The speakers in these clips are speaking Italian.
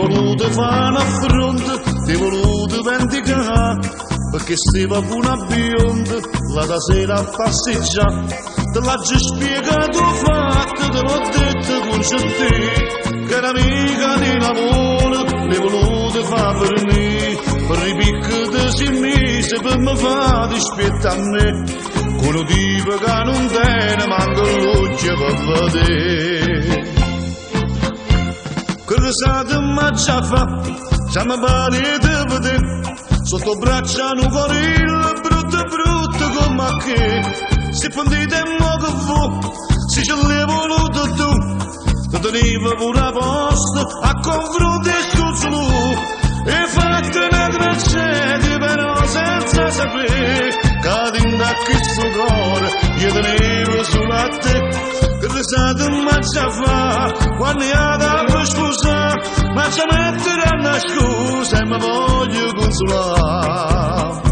voluto fare un affronto, ti voluto vendicare, perché stava una bionda, la da sera a passeggiare, te l'ha già spiegato fatto, te l'ho detto con te, che era amica di lavoro, ti voluto fare per me, per i picchi di si mise, per me fa dispietta a me, quello tipo che non tiene manco l'occhio per vedere. Che risate mi già fa, già mi pare di vedere, sotto braccia un gorilla, brutto come che, se pendite e mo che fu, se ce l'hai voluto tu, ti tenevo pure a posto, a confronto e scuzzolo, e fatti una tragedia però senza sapere, che dentro a questo cuore io tenevo solo a te. Che risate mi già fa, quando io devo scusare, ma ci mettere una scusa e mi voglio consolare.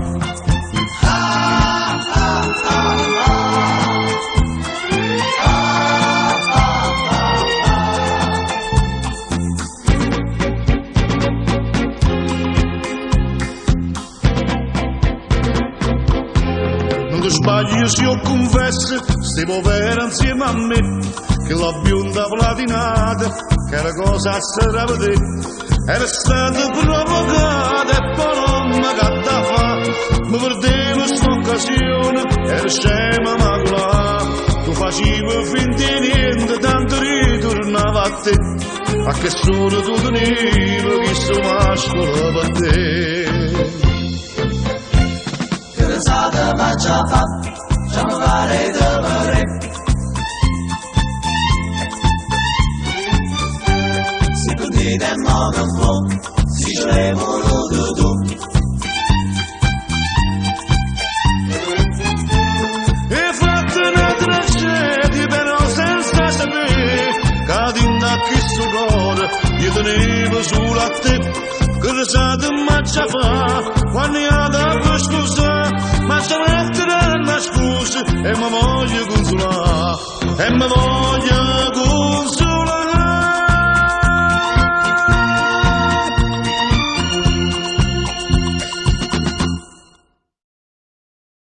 Non ti sbagli se io confesso, stiamo vera insieme a me, che la bionda platinata, che era cosa a vedere, era stata provocata e poi non mi gatta fa, mi perdevo st'occasione, era scema ma là, tu facevi finta di niente, tanto ritornava a te, a che solo tu tenevi questo mascolo per te. Che risate mi già fa, già mi pare di vedere, se pendite e mo che fu, se ce l'hai voluto tu. E fatti una tragedia però senza sapere, che dentro a questo cuore io tenevo solo a te. Che risate mi già fa, quando io devo scusare, ma ci mettere una scusa e mi voglio consolare, e mi voglio